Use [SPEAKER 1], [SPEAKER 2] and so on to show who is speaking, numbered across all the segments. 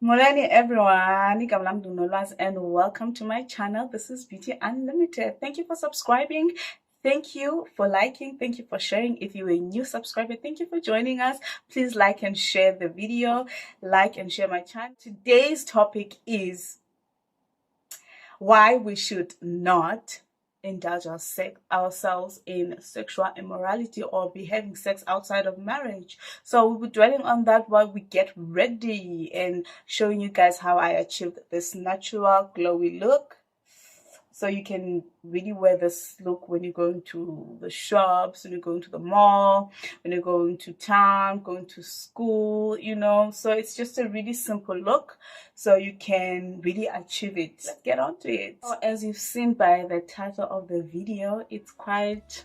[SPEAKER 1] Morning everyone, igama lam ngunolwazi and welcome to my channel. This is Beauty Unlimited. Thank you for subscribing. Thank you for liking. Thank you for sharing. If you're a new subscriber, thank you for joining us. Please like and share the video. Like and share my channel. Today's topic is why we should not indulge ourselves in sexual immorality or be having sex outside of marriage. So we'll be dwelling on that while we get ready and showing you guys how I achieved this natural glowy look. So you can really wear this look when you're going to the shops, when you're going to the mall, when you're going to town, going to school, you know. So it's just a really simple look, so you can really achieve it. Let's get on to it. So as you've seen by the title of the video, it's quite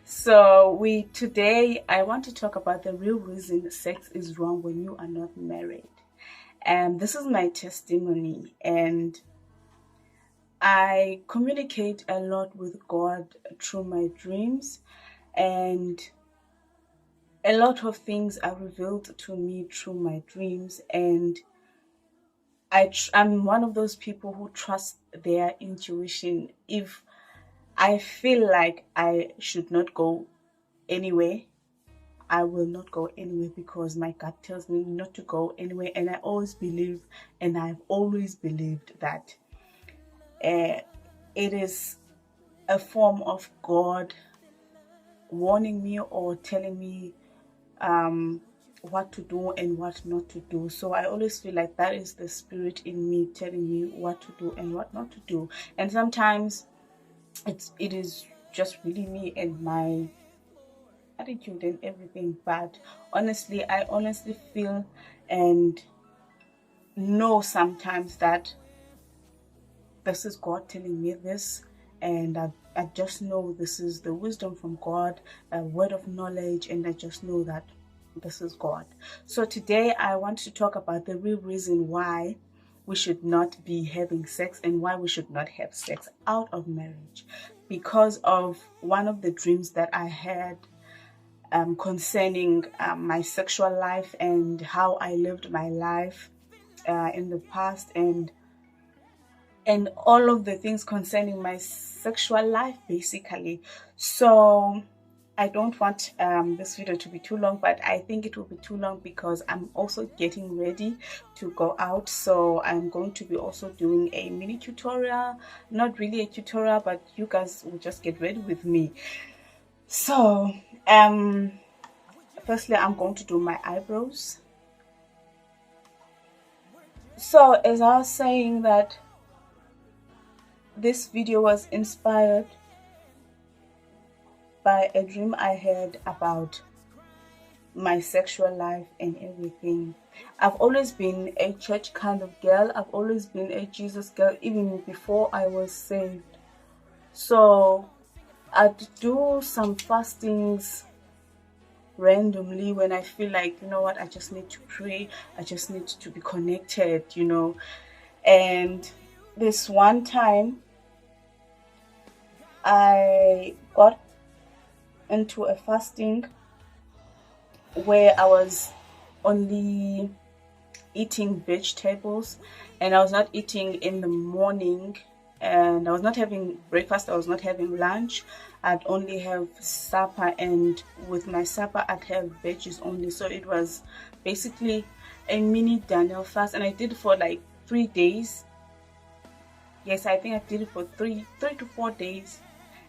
[SPEAKER 1] so today I want to talk about the real reason sex is wrong when you are not married. And this is my testimony, and I communicate a lot with God through my dreams, and a lot of things are revealed to me through my dreams, and I'm one of those people who trust their intuition. If I feel like I should not go anywhere, I will not go anywhere because my gut tells me not to go anywhere. And I always believe, and I've always believed that it is a form of God warning me or telling me what to do and what not to do. So I always feel like that is the spirit in me telling me what to do and what not to do. And sometimes it is just really me and my attitude and everything, but honestly, I honestly feel and know sometimes that this is God telling me this, and I just know this is the wisdom from God, a word of knowledge, and I just know that this is God. So today I want to talk about the real reason why we should not be having sex and why we should not have sex out of marriage, because of one of the dreams that I had concerning my sexual life and how I lived my life in the past, and all of the things concerning my sexual life basically. So I don't want this video to be too long, but I think it will be too long because I'm also getting ready to go out. So I'm going to be also doing a mini tutorial, not really a tutorial, but you guys will just get ready with me. So firstly, I'm going to do my eyebrows. So as I was saying, that this video was inspired by a dream I had about my sexual life and everything. I've always been a church kind of girl. I've always been a Jesus girl, even before I was saved. So I'd do some fastings randomly when I feel like, you know what, I just need to pray, I just need to be connected, you know. And this one time I got into a fasting where I was only eating vegetables, and I was not eating in the morning, and I was not having breakfast, I was not having lunch. I'd only have supper, and with my supper I'd have veggies only. So it was basically a mini Daniel fast, and I did it for like 3 days. Yes, I think I did it for three to 4 days.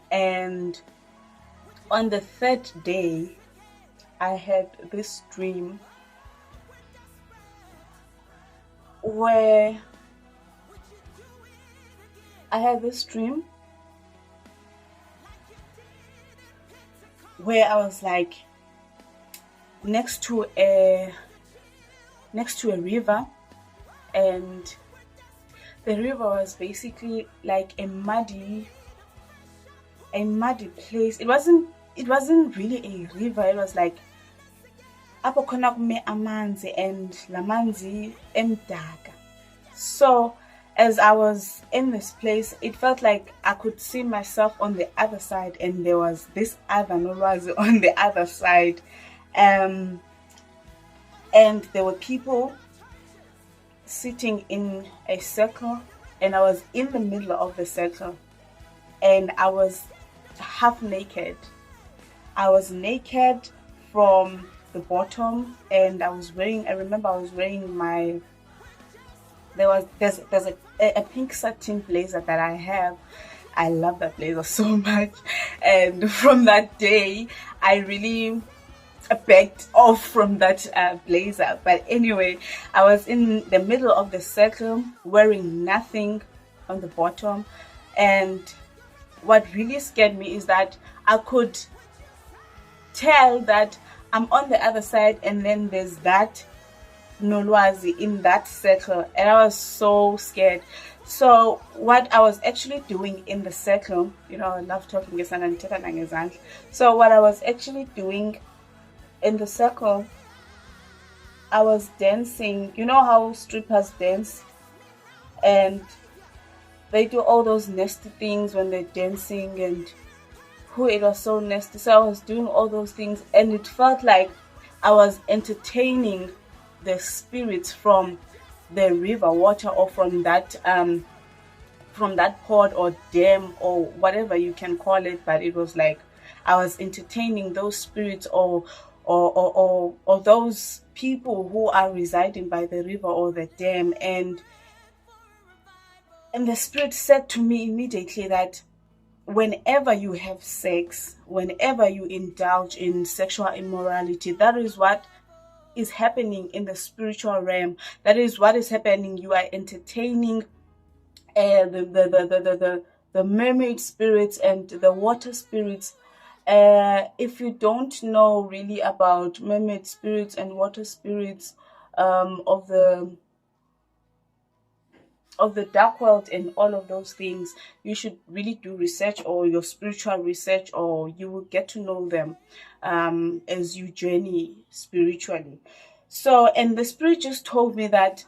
[SPEAKER 1] And on the 3rd day I had this dream where I was like next to a river, and the river was basically like a muddy place. It wasn't really a river, it was like apho khona kume amanzi, and lamanzi emdaka. So as I was in this place, it felt like I could see myself on the other side, and there was this other Nolwazi on the other side. and there were people sitting in a circle, and I was in the middle of the circle, and I was half naked. I was naked from the bottom, and I remember I was wearing my, there's a pink satin blazer that I have. I love that blazer so much, and from that day I really backed off from that blazer. But anyway, I was in the middle of the circle wearing nothing on the bottom, and what really scared me is that I could tell that I'm on the other side, and then there's that nolwazi in that circle, and I was so scared. So what I was actually doing in the circle, I love talking ngezandla. So what I was actually doing in the circle, I was dancing. You know how strippers dance, and they do all those nasty things when they're dancing, and it was so nasty. So I was doing all those things, and it felt like I was entertaining the spirits from the river water, or from that pond or dam or whatever you can call it. But it was like I was entertaining those spirits, or those people who are residing by the river or the dam. And the spirit said to me immediately that whenever you have sex, whenever you indulge in sexual immorality, that is what is happening in the spiritual realm. That is what is happening. You are entertaining the mermaid spirits and the water spirits. If you don't know really about mermaid spirits and water spirits, of the dark world and all of those things, you should really do research, or your spiritual research, or you will get to know them as you journey spiritually. So, and the spirit just told me that,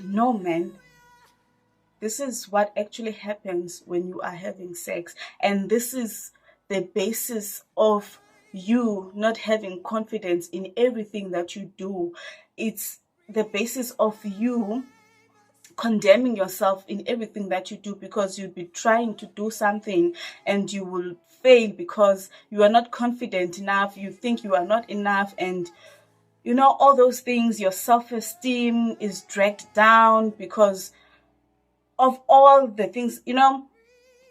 [SPEAKER 1] no, man, this is what actually happens when you are having sex, and this is the basis of you not having confidence in everything that you do. It's the basis of you condemning yourself in everything that you do, because you'll be trying to do something and you will fail because you are not confident enough. You think you are not enough, and all those things. Your self-esteem is dragged down because of all the things.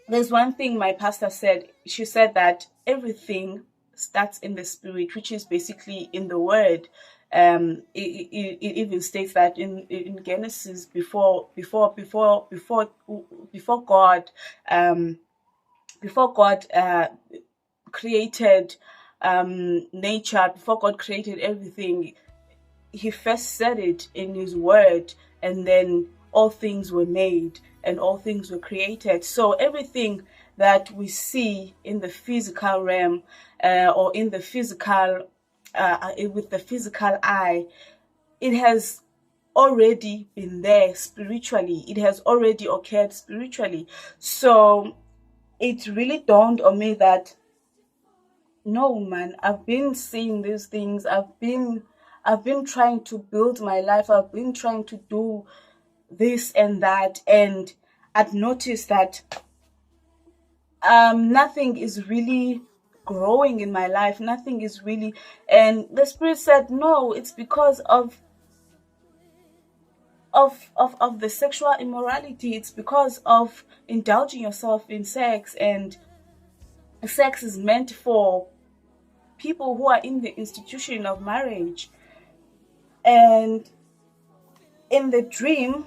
[SPEAKER 1] There's one thing my pastor said. She said that everything starts in the spirit, which is basically in the word. It even states that in Genesis, before God created nature, before God created everything, he first said it in his word, and then all things were made and all things were created. So everything that we see in the physical realm, or in the physical, with the physical eye, it has already been there spiritually. It has already occurred spiritually. So it really dawned on me that, no, man, I've been seeing these things. I've been trying to build my life. I've been trying to do this and that, and I'd noticed that nothing is really growing in my life. Nothing is really. And the spirit said, no, it's because of the sexual immorality. It's because of indulging yourself in sex, and sex is meant for people who are in the institution of marriage. And in the dream,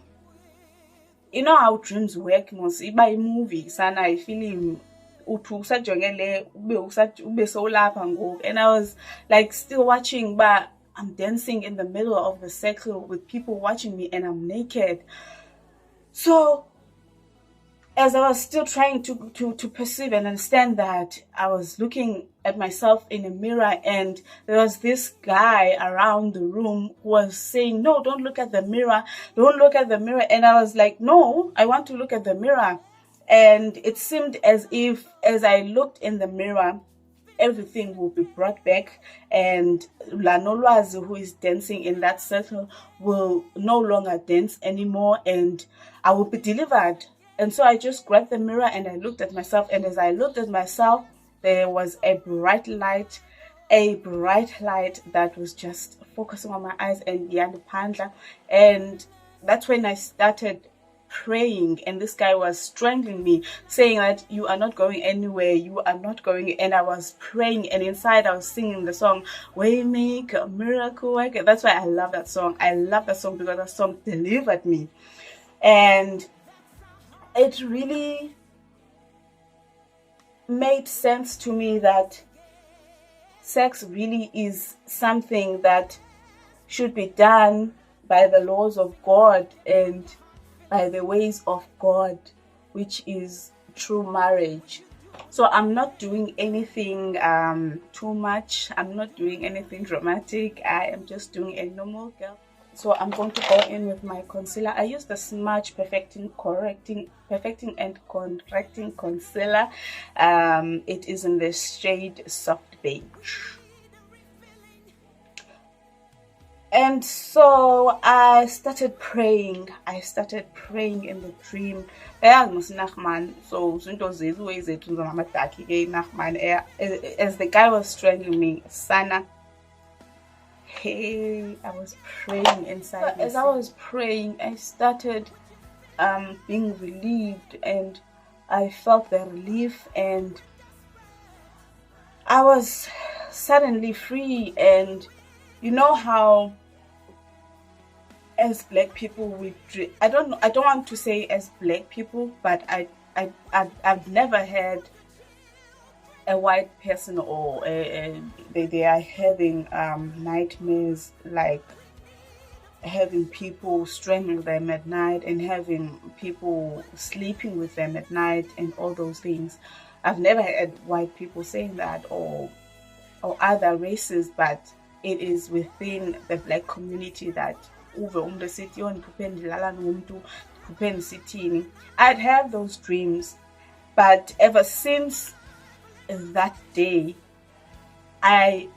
[SPEAKER 1] you know how dreams work, mos iba imovie sana ifilm uthi usajongele ube sowulapha ngoku. And I was like still watching, but I'm dancing in the middle of the circle with people watching me, and I'm naked. So as I was still trying to perceive and understand that, I was looking at myself in a mirror, and there was this guy around the room who was saying, no, don't look at the mirror. Don't look at the mirror. And I was like, no, I want to look at the mirror. And it seemed as if, as I looked in the mirror, everything will be brought back, and Lanolwazi, who is dancing in that circle, will no longer dance anymore, and I will be delivered. And so I just grabbed the mirror and I looked at myself, and as I looked at myself, there was a bright light that was just focusing on my eyes and Yandi Pandla. And that's when I started praying, and this guy was strangling me, saying that you are not going anywhere, you are not going. And I was praying, and inside I was singing the song Waymaker, Miracle Worker. That's why I love that song. I love that song because that song delivered me. And it really made sense to me that sex really is something that should be done by the laws of God and by the ways of God, which is true marriage. So I'm not doing anything too much. I'm not doing anything dramatic. I am just doing a normal girl. So I'm going to go in with my concealer. I use the Smudge Perfecting and Correcting Concealer. It is in the shade Soft Beige. And so I started praying. I started praying in the dream. So as the guy was strangling me, Sana, hey, I was praying inside. As I was praying, I started being relieved, and I felt the relief, and I was suddenly free. And you know how as black people I don't want to say as black people, but I've never had a white person or they are having nightmares, like having people strangling them at night and having people sleeping with them at night and all those things. I've never had white people saying that, or other races, but it is within the black community that I'd have those dreams. But ever since that day, I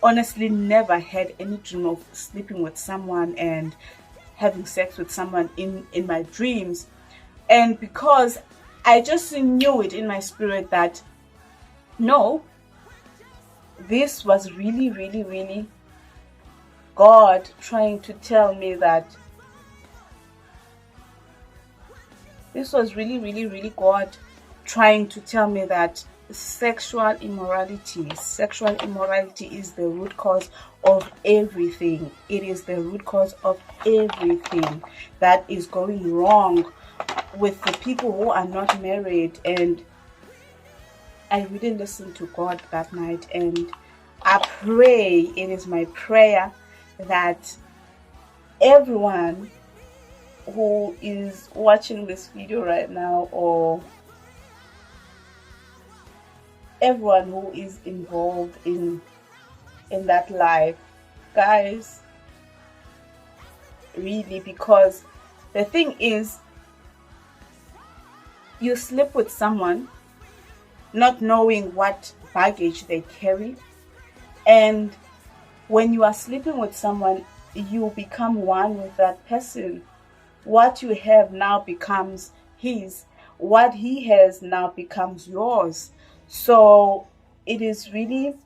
[SPEAKER 1] honestly never had any dream of sleeping with someone and having sex with someone in my dreams. And because I just knew it in my spirit that no, this was really, really, really God trying to tell me that this was really, really, really God trying to tell me that sexual immorality is the root cause of everything. It is the root cause of everything that is going wrong with the people who are not married. And I really listened to God that night, and I pray, it is my prayer that everyone who is watching this video right now, or everyone who is involved in that life, guys, really, because the thing is, you sleep with someone not knowing what baggage they carry, and when you are sleeping with someone, you become one with that person. What you have now becomes his. What he has now becomes yours. So it is really,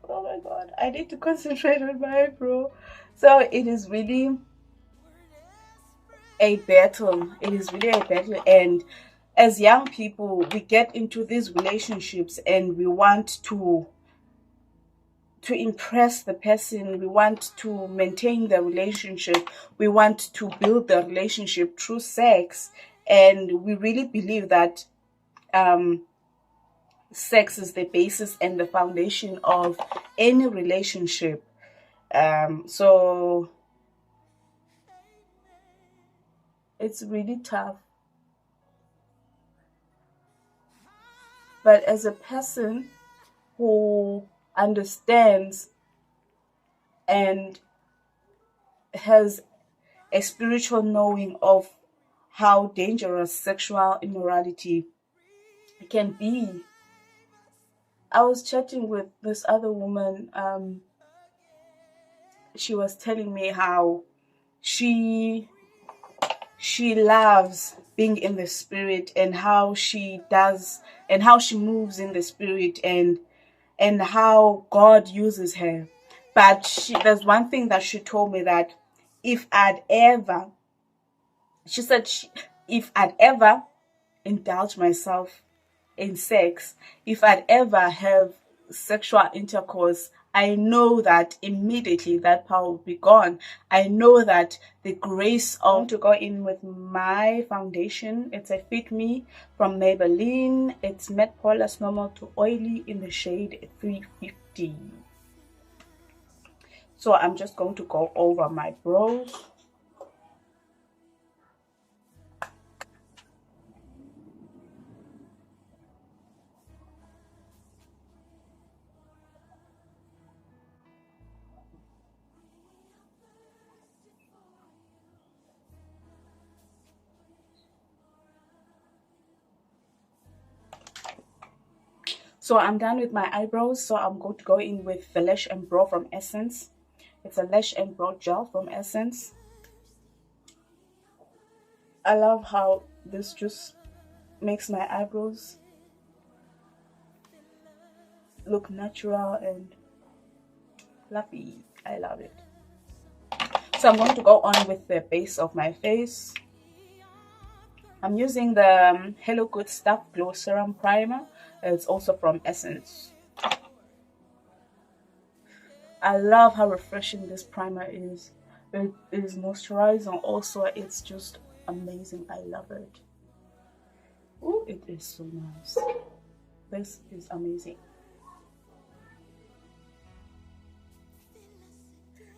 [SPEAKER 1] oh my God, I need to concentrate on my eyebrow. So it is really a battle. It is really a battle. And as young people, we get into these relationships and we want to impress the person, we want to maintain the relationship, we want to build the relationship through sex, and we really believe that sex is the basis and the foundation of any relationship. So it's really tough. But as a person who understands and has a spiritual knowing of how dangerous sexual immorality can be. I was chatting with this other woman. She was telling me how she she loves being in the spirit, and how she does, and how she moves in the spirit, and how God uses her. But there's one thing that she told me, that if I'd ever, she said, if I'd ever indulge myself in sex, if I'd ever have sexual intercourse, I know that immediately that power will be gone. I know that the grace of to go in with my foundation. It's a Fit Me from Maybelline. It's matte polish normal to oily in the shade 350. So I'm just going to go over my brows. So I'm done with my eyebrows, so I'm going to go in with the Lash and Brow from Essence. It's a Lash and Brow Gel from Essence. I love how this just makes my eyebrows look natural and fluffy. I love it. So I'm going to go on with the base of my face. I'm using the Hello Good Stuff Glow Serum Primer. It's also from Essence. I love how refreshing this primer is. It is moisturizing. Also, it's just amazing. I love it. Oh, it is so nice. This is amazing.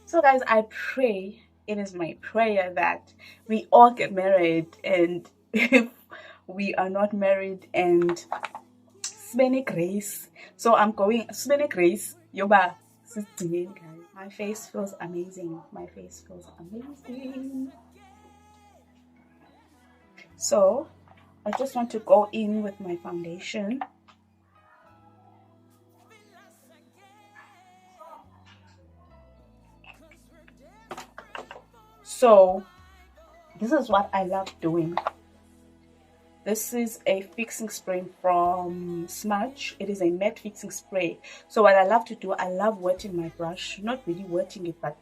[SPEAKER 1] So guys, I pray, it is my prayer that we all get married, and if we are not married, and Smene Grace. So I'm going Smene Grace. Yoba. My face feels amazing. My face feels amazing. So I just want to go in with my foundation. So this is what I love doing. This is a fixing spray from Smudge. It is a matte fixing spray. So what I love to do, I love wetting my brush. Not really wetting it, but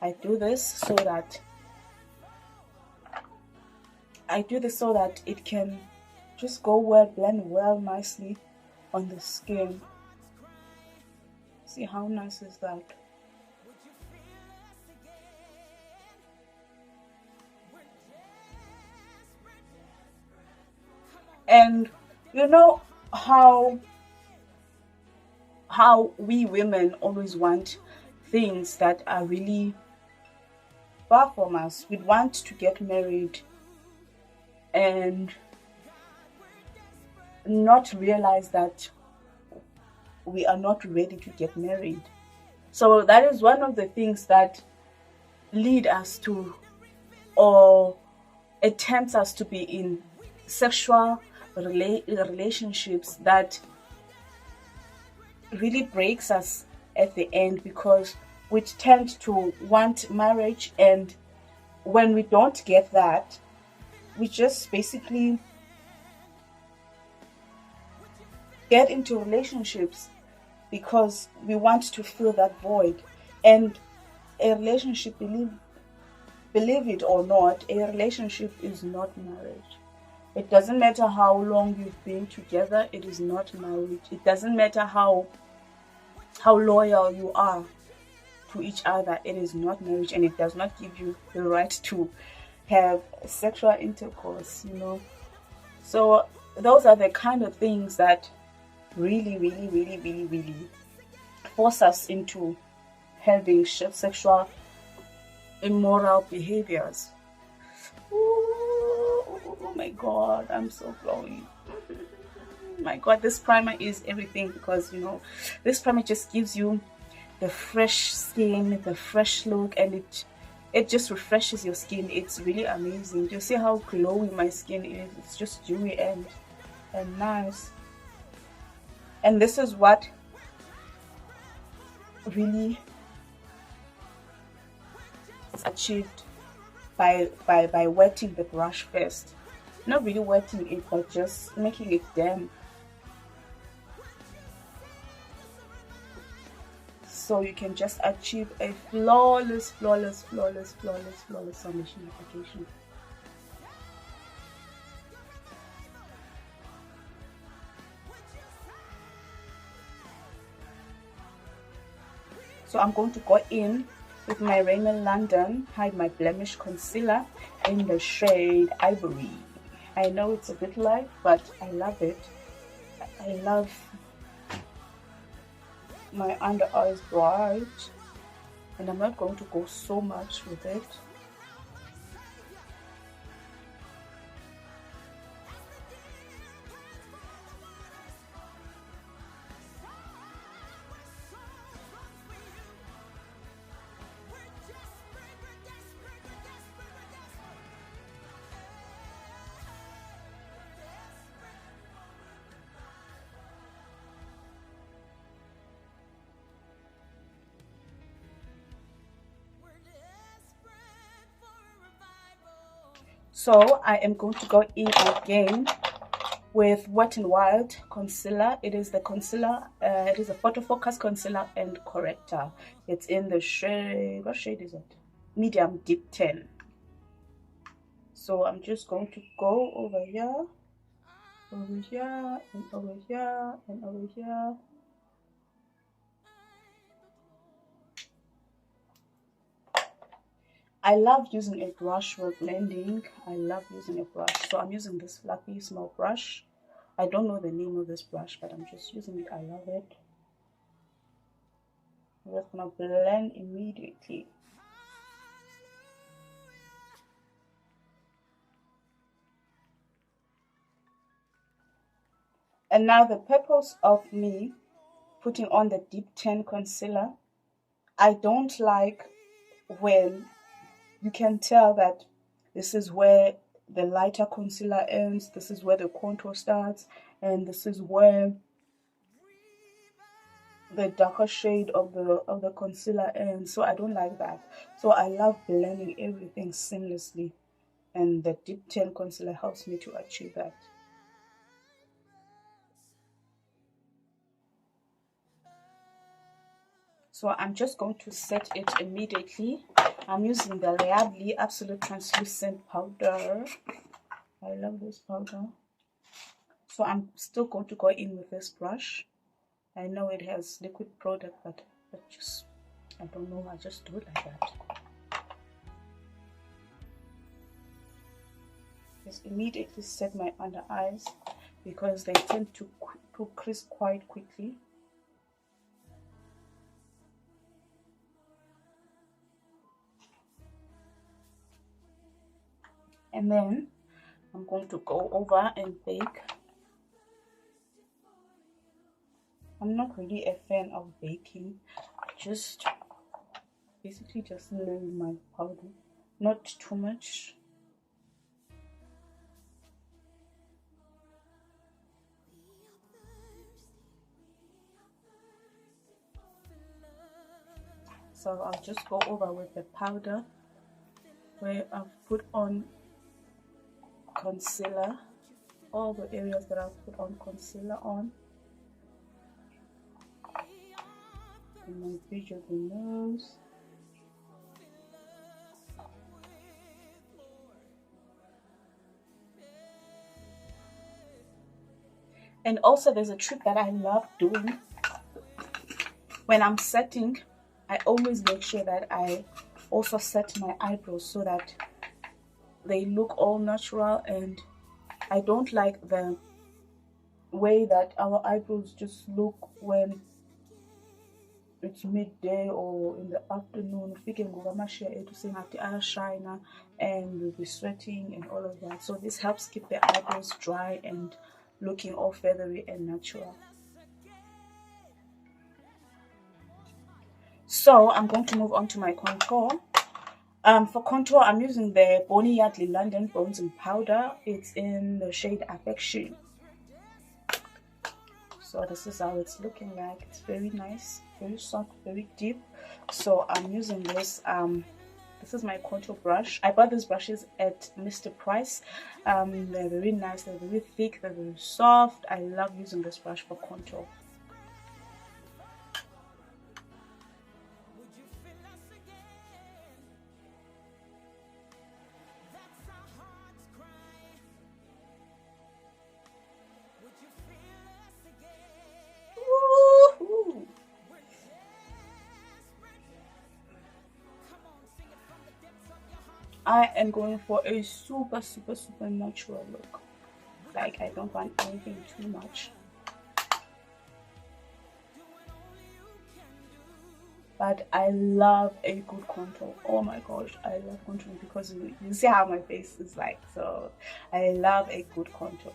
[SPEAKER 1] I do this so that it can just go well, blend well nicely on the skin. See how nice is that? And you know how we women always want things that are really far from us. We want to get married and not realize that we are not ready to get married. So that is one of the things that lead us to, or it tempts us to be in sexual relationships that really breaks us at the end, because we tend to want marriage, and when we don't get that, we just basically get into relationships because we want to fill that void. And a relationship, believe it or not, a relationship is not marriage. It doesn't matter how long you've been together, it is not marriage. It doesn't matter how loyal you are to each other, it is not marriage, and it does not give you the right to have sexual intercourse, you know. So those are the kind of things that really force us into having sexual immoral behaviors. Oh my god, I'm so glowing. My god, this primer is everything, because you know, this primer just gives you the fresh skin, the fresh look, and It just refreshes your skin. It's really amazing. You see how glowy my skin is? It's just dewy and nice. And this is what really is achieved by wetting the brush first. Not really wetting it, but just making it damp. So you can just achieve a flawless foundation application. So I'm going to go in with my Rimmel London Hide My Blemish Concealer in the shade Ivory. I know it's a bit light, but I love it. I love my under eyes bright, and I'm not going to go so much with it. So I am going to go in again with Wet n Wild concealer. It is the concealer, it is a photo focus concealer and corrector. It's in the shade, what shade is it? Medium Deep 10. So I'm just going to go over here, and over here, and over here. I love using a brush for blending. I love using a brush. So I'm using this fluffy small brush. I don't know the name of this brush, but I'm just using it. I love it. I'm just gonna blend immediately. And now the purpose of me putting on the Deep 10 concealer, I don't like when you can tell that this is where the lighter concealer ends, this is where the contour starts, and this is where the darker shade of the concealer ends. So I don't like that. So I love blending everything seamlessly, and the Deep 10 concealer helps me to achieve that. So I'm just going to set it immediately. I'm using the Liably Absolute Translucent Powder. I love this powder. So I'm still going to go in with this brush. I know it has liquid product, but I don't know, I just do it like that. Just immediately set my under eyes because they tend to crease quite quickly. And then I'm going to go over and bake. I'm not really a fan of baking, just basically just laying my powder, not too much. So I'll just go over with the powder where I've put on concealer, all the areas that I've put on concealer on. And my bridge of the nose. And also there's a trick that I love doing. When I'm setting, I always make sure that I also set my eyebrows so that they look all natural, and I don't like the way that our eyebrows just look when it's midday or in the afternoon. Shiner and we'll be sweating and all of that. So this helps keep the eyebrows dry and looking all feathery and natural. So I'm going to move on to my contour. For contour, I'm using the Bonnie Yardley London Bronzing Powder. It's in the shade Affection. So this is how it's looking like. It's very nice, very soft, very deep. So I'm using this. This is my contour brush. I bought these brushes at Mr. Price. They're very nice. They're very thick. They're very soft. I love using this brush for contour. I am going for a super natural look. Like, I don't want anything too much. But I love a good contour. Oh my gosh, I love contouring because you see how my face is like. So I love a good contour.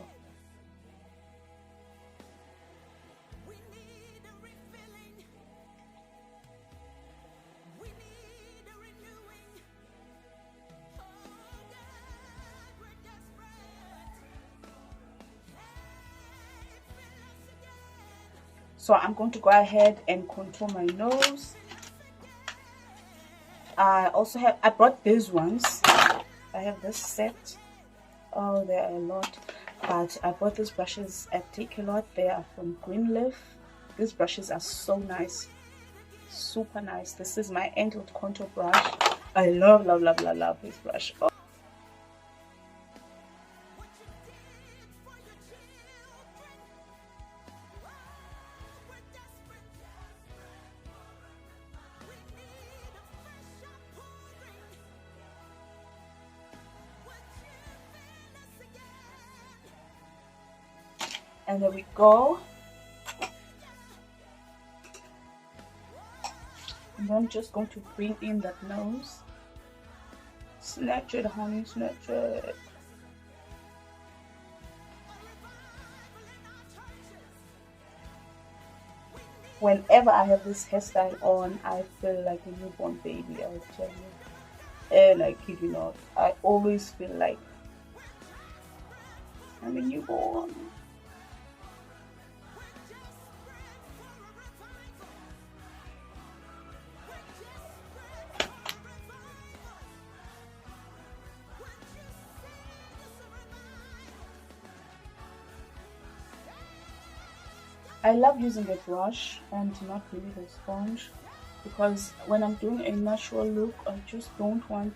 [SPEAKER 1] So I'm going to go ahead and contour my nose. I brought these ones. I have this set. Oh, there are a lot. But I bought these brushes at Take A Lot. They are from Greenleaf. These brushes are so nice. Super nice. This is my angled contour brush. I love this brush. Oh. And there we go. And I'm just going to bring in that nose. Snatch it, honey, snatch it. Whenever I have this hairstyle on, I feel like a newborn baby, I'll tell you. And I kid you not, I always feel like I'm a newborn. I love using a brush and not really the sponge, because when I'm doing a natural look, I just don't want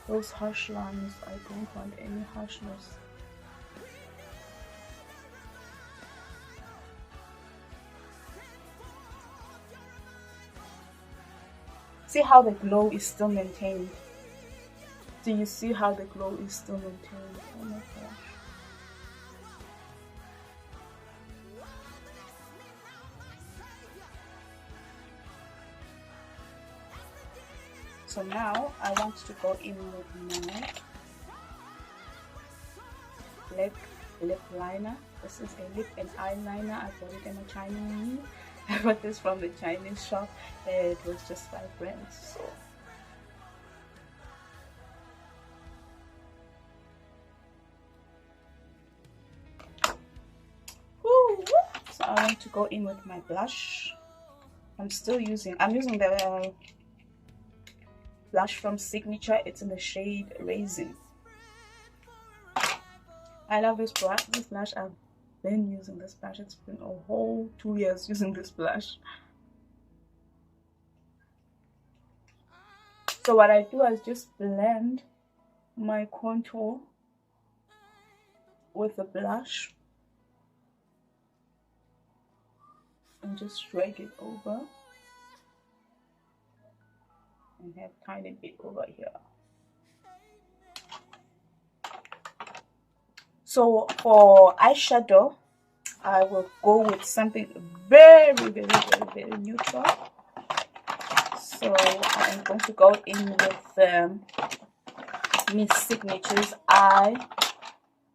[SPEAKER 1] those harsh lines. I don't want any harshness. See how the glow is still maintained? Do you see how the glow is still maintained? Oh my gosh. So now I want to go in with my black lip liner. This is a lip and eyeliner. I bought it in a Chinese. I bought this from the Chinese shop. It was just 5 rands. So so I want to go in with my blush. I'm using the blush from Signature. It's in the shade Raisin. I love this blush. I've been using this blush. It's been a whole 2 years using this blush. So what I do is just blend my contour with the blush and just drag it over and have tiny bit over here. So for eyeshadow, I will go with something very neutral. So I'm going to go in with Miss Signature's Eye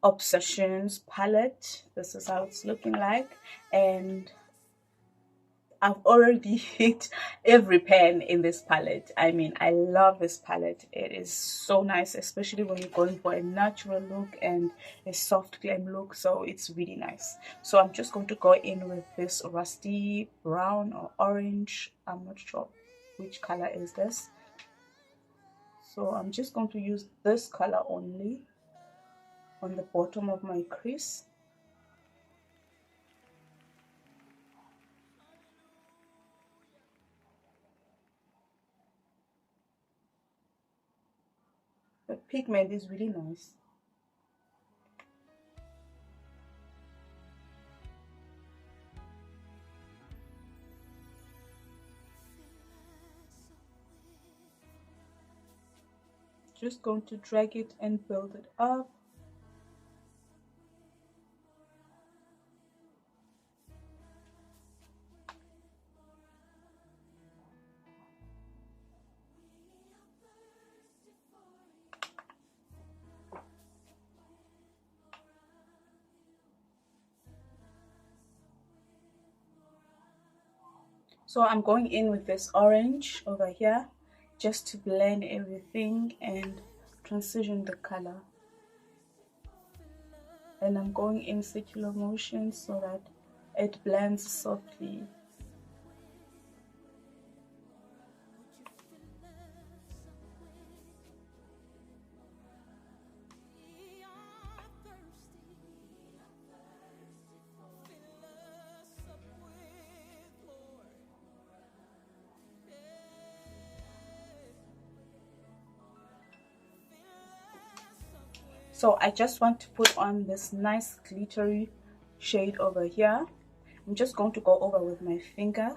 [SPEAKER 1] Obsessions palette. This is how it's looking like, and I've already hit every pan in this palette. I mean, I love this palette. It is so nice, especially when you're going for a natural look and a soft glam look. So it's really nice. So I'm just going to go in with this rusty brown or orange. I'm not sure which color is this. So I'm just going to use this color only on the bottom of my crease. The pigment is really nice. Just going to drag it and build it up. So I'm going in with this orange over here just to blend everything and transition the color. And I'm going in circular motion so that it blends softly. So I just want to put on this nice glittery shade over here. I'm just going to go over with my finger.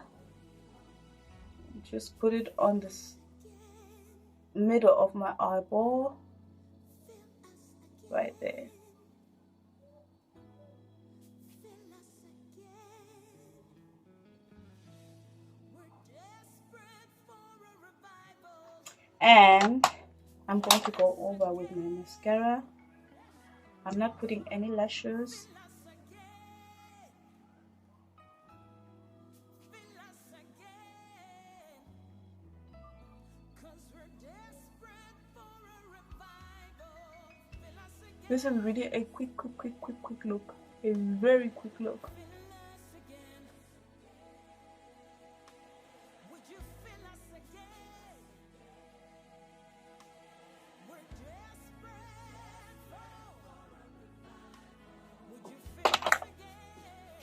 [SPEAKER 1] Just put it on this middle of my eyeball. Right there. And I'm going to go over with my mascara. I'm not putting any lashes. This is really a quick look. A very quick look.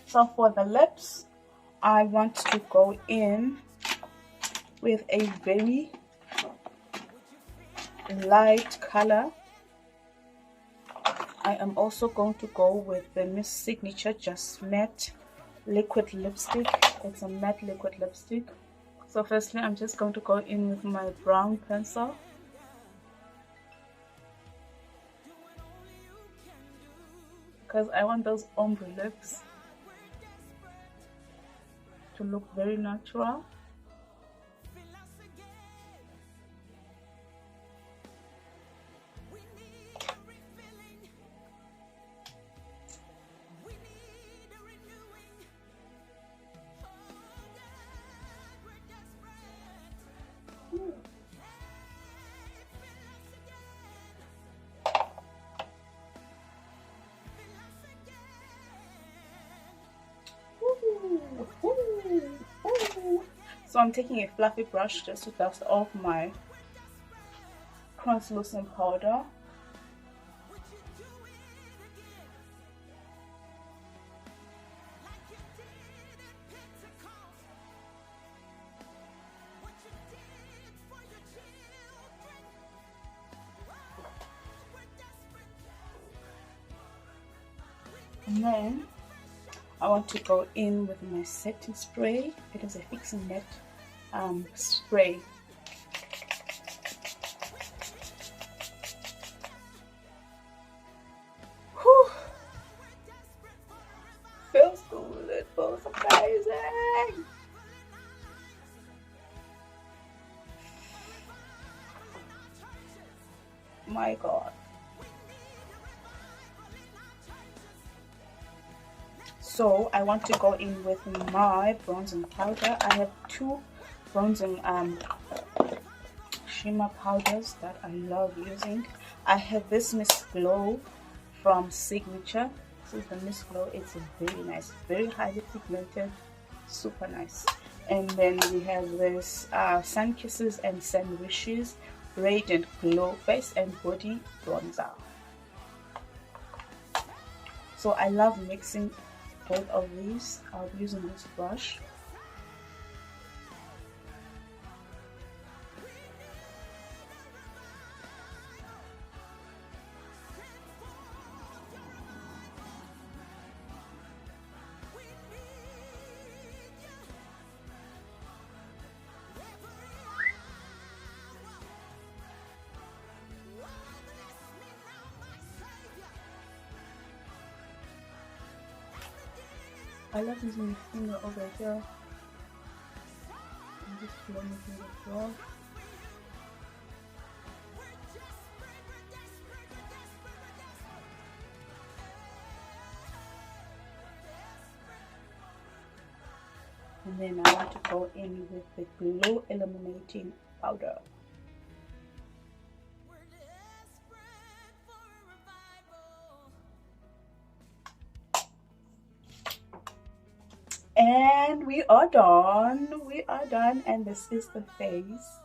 [SPEAKER 1] So for the lips, I want to go in with a very light color. I am also going to go with the Miss Signature Just Matte liquid lipstick. It's a matte liquid lipstick. So firstly, I'm just going to go in with my brown pencil. Because I want those ombre lips to look very natural. So I'm taking a fluffy brush just to dust off my translucent powder. And then I want to go in with my setting spray. It is a fixing matte spray. Whew. Feels good. It feels amazing. My God. So I want to go in with my bronzing powder. I have two bronzing shimmer powders that I love using. I have this Miss Glow from Signature. This is the Miss Glow. It's very nice, very highly pigmented, super nice. And then we have this Sun Kisses and Sun Wishes Radiant Glow Face and Body Bronzer. So I love mixing both of these. I'll be using this brush. I love using my finger over here and just blend it with the brush. And then I want to go in with the Glow Illuminating Powder. And we are done, and this is the face.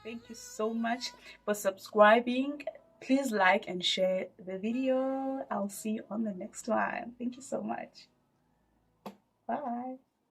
[SPEAKER 1] Thank you so much for subscribing. Please like and share the video. I'll see you on the next one. Thank you so much. Bye.